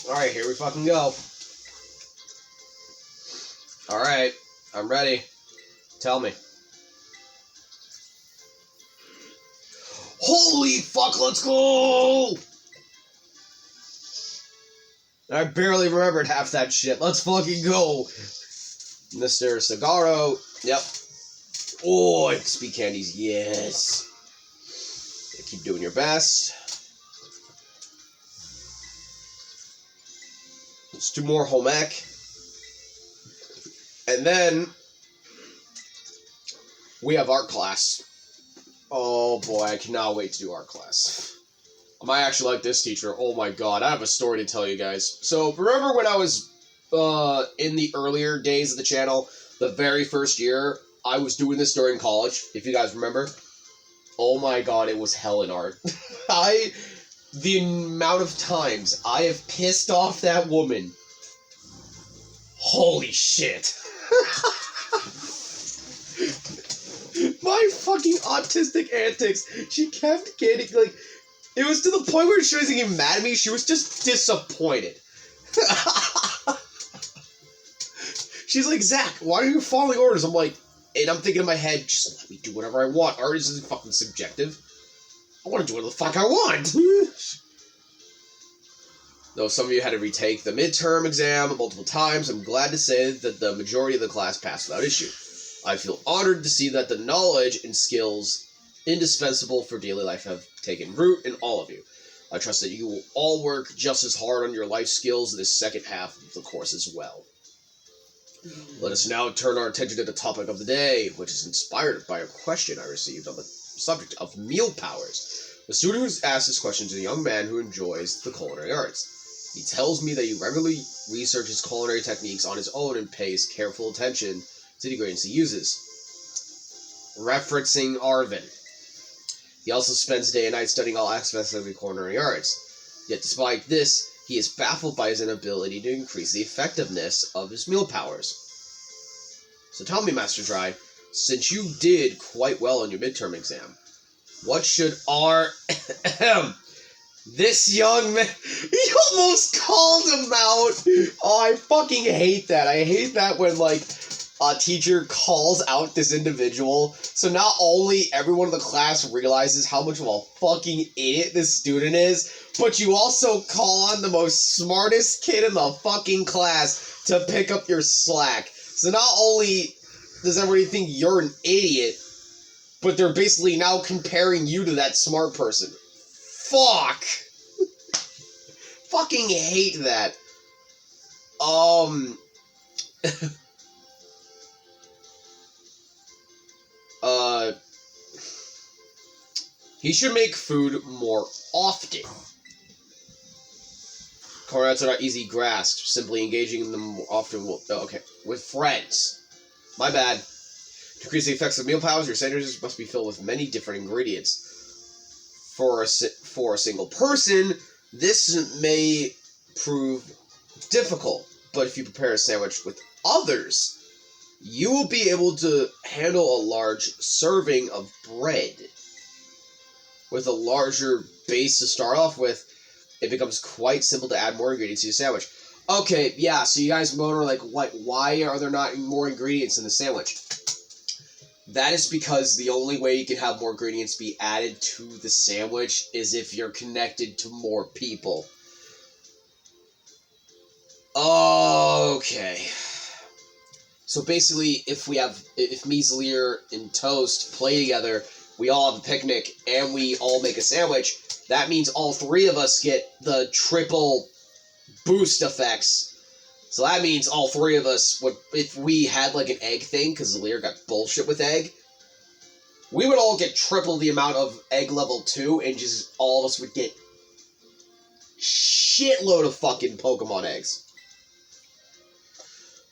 Alright, here we fucking go. Alright, I'm ready. Tell me. Holy fuck, let's go! I barely remembered half that shit. Let's fucking go. Mr. Cigaro. Yep. Oh, speed candies. Yes. Keep doing your best. Let's do more home ec. And then we have art class. Oh boy, I cannot wait to do art class. I might actually like this teacher. Oh my god, I have a story to tell you guys. So, remember when I was in the earlier days of the channel, the very first year, I was doing this during college, if you guys remember? Oh my god, it was hell in art. The amount of times I have pissed off that woman. Holy shit. My fucking autistic antics. She kept getting, like, it was to the point where she wasn't even mad at me, she was just disappointed. She's like, Zach, why are you following orders? I'm like, and I'm thinking in my head, just let me do whatever I want. Art isn't fucking subjective. I want to do whatever the fuck I want. Though some of you had to retake the midterm exam multiple times, I'm glad to say that the majority of the class passed without issue. I feel honored to see that the knowledge and skills indispensable for daily life have taken root in all of you. I trust that you will all work just as hard on your life skills in this second half of the course as well. Let us now turn our attention to the topic of the day, which is inspired by a question I received on the subject of meal powers. The student who asked this question is a young man who enjoys the culinary arts. He tells me that he regularly researches culinary techniques on his own and pays careful attention to the ingredients he uses. Referencing Arvin. He also spends day and night studying all aspects of the culinary arts. Yet despite this, he is baffled by his inability to increase the effectiveness of his meal powers. So tell me, Master Dry, since you did quite well on your midterm exam, what should this young man... He almost called him out! Oh, I fucking hate that. I hate that when, like, a teacher calls out this individual, so not only everyone in the class realizes how much of a fucking idiot this student is, but you also call on the most smartest kid in the fucking class to pick up your slack. So not only does everybody think you're an idiot, but they're basically now comparing you to that smart person. Fuck! Fucking hate that. He should make food more often. Coordinates are not easy grasp. Simply engaging in them more often will... Oh, okay. With friends. My bad. To increase the effects of meal powers, your sandwiches must be filled with many different ingredients. For a single person, this may prove difficult, but if you prepare a sandwich with others, you will be able to handle a large serving of bread. With a larger base to start off with, it becomes quite simple to add more ingredients to your sandwich. Okay, yeah, so you guys wonder, like, why are there not more ingredients in the sandwich? That is because the only way you can have more ingredients be added to the sandwich is if you're connected to more people. Okay. So basically, if Measleer and Toast play together, we all have a picnic, and we all make a sandwich, that means all three of us get the triple boost effects. So that means all three of us would, if we had like an egg thing, because Lear got bullshit with egg, we would all get triple the amount of egg level 2, and just all of us would get shitload of fucking Pokemon eggs.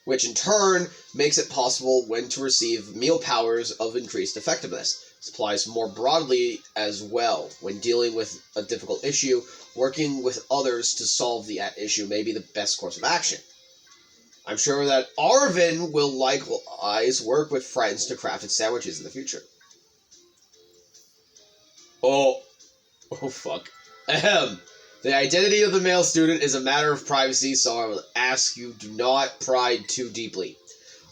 Which in turn makes it possible when to receive meal powers of increased effectiveness. This applies more broadly as well. When dealing with a difficult issue, working with others to solve the issue may be the best course of action. I'm sure that Arvin will likewise work with friends to craft its sandwiches in the future. Oh fuck. The The identity of the male student is a matter of privacy, so I will ask you do not pry too deeply.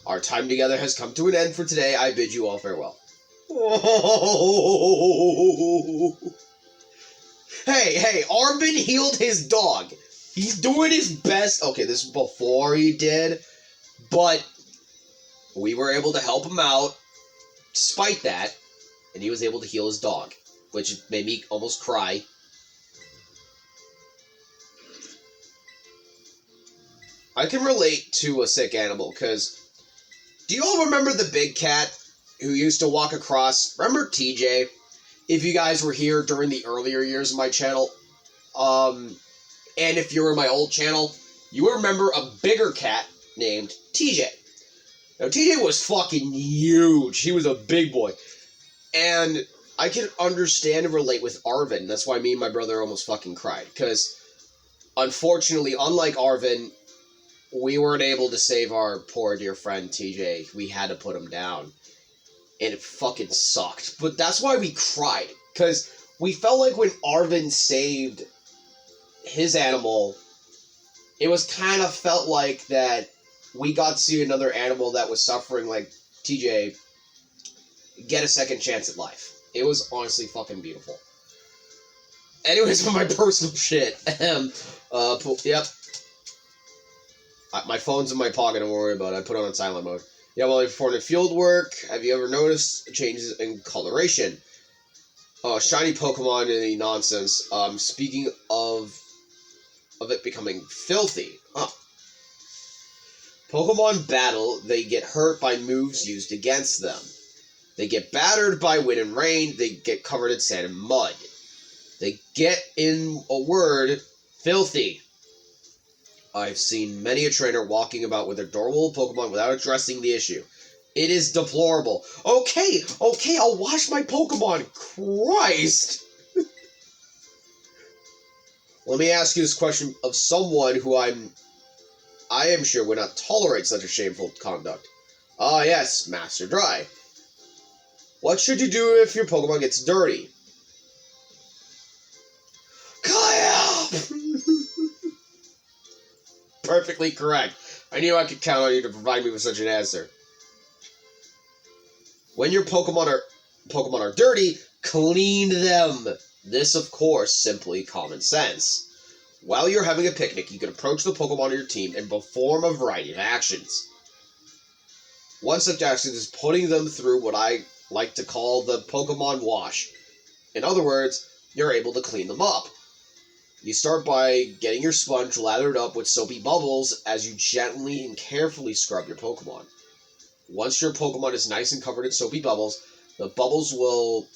Our time together has come to an end for today. I bid you all farewell. Hey, Arvin healed his dog. He's doing his best. Okay, this is before he did, but we were able to help him out despite that, and he was able to heal his dog, which made me almost cry. I can relate to a sick animal, because do you all remember the big cat who used to walk across? Remember TJ? If you guys were here during the earlier years of my channel, and if you were in my old channel, you would remember a bigger cat named TJ. Now, TJ was fucking huge. He was a big boy. And I can understand and relate with Arvin. That's why me and my brother almost fucking cried. Because, unfortunately, unlike Arvin, we weren't able to save our poor dear friend TJ. We had to put him down. And it fucking sucked. But that's why we cried. Because we felt like when Arvin saved his animal, it was kind of felt like that we got to see another animal that was suffering like TJ get a second chance at life. It was honestly fucking beautiful. Anyways, for my personal shit. Yep. My phone's in my pocket, don't worry about it. I put it on silent mode. Yeah, while you're performing field work, have you ever noticed changes in coloration? Shiny Pokemon, any nonsense. Speaking of it becoming filthy. Pokemon battle, they get hurt by moves used against them. They get battered by wind and rain, they get covered in sand and mud. They get, in a word, filthy. I've seen many a trainer walking about with adorable Pokemon without addressing the issue. It is deplorable. Okay, I'll wash my Pokemon. Christ! Let me ask you this question of someone who I am sure would not tolerate such a shameful conduct. Ah, yes, Master Dry. What should you do if your Pokemon gets dirty? Clean up! Perfectly correct. I knew I could count on you to provide me with such an answer. When your Pokemon are dirty, clean them. This, of course, simply common sense. While you're having a picnic, you can approach the Pokemon on your team and perform a variety of actions. One such action is putting them through what I like to call the Pokemon wash. In other words, you're able to clean them up. You start by getting your sponge lathered up with soapy bubbles as you gently and carefully scrub your Pokemon. Once your Pokemon is nice and covered in soapy bubbles, the bubbles will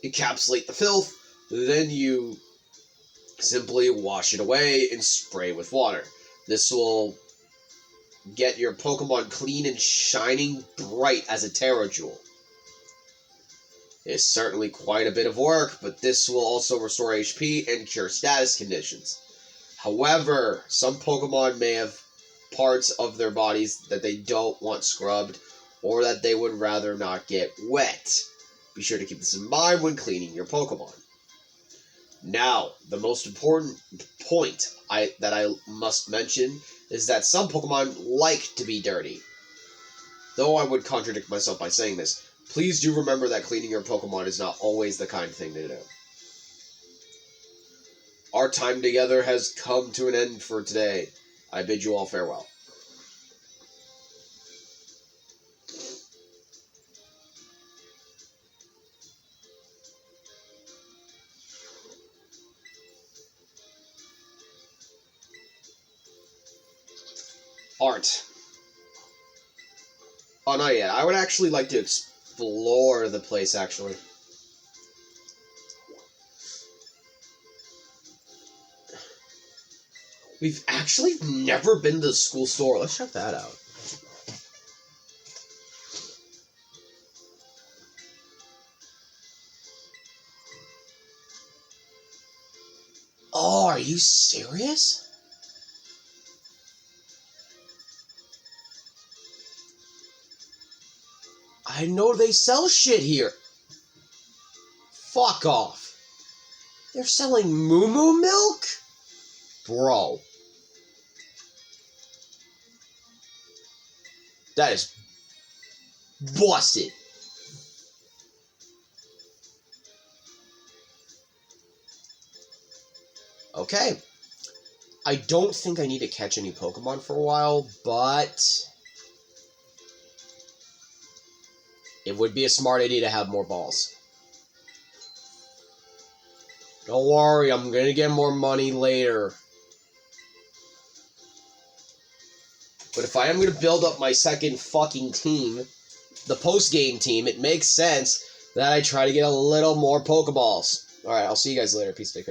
encapsulate the filth, then you simply wash it away and spray with water. This will get your Pokemon clean and shining bright as a Terra Jewel. It's certainly quite a bit of work, but this will also restore HP and cure status conditions. However, some Pokemon may have parts of their bodies that they don't want scrubbed, or that they would rather not get wet. Be sure to keep this in mind when cleaning your Pokemon. Now, the most important point that I must mention is that some Pokemon like to be dirty. Though I would contradict myself by saying this, please do remember that cleaning your Pokemon is not always the kind thing to do. Our time together has come to an end for today. I bid you all farewell. Art. Oh, not yet. I would actually like to explore the place, actually. We've actually never been to the school store. Let's check that out. Oh, are you serious? I know they sell shit here. Fuck off. They're selling Moo Moo milk? Bro. That is busted. Okay. I don't think I need to catch any Pokemon for a while, but it would be a smart idea to have more balls. Don't worry, I'm gonna get more money later. But if I am gonna build up my second fucking team, the post-game team, it makes sense that I try to get a little more Pokeballs. Alright, I'll see you guys later. Peace, take care.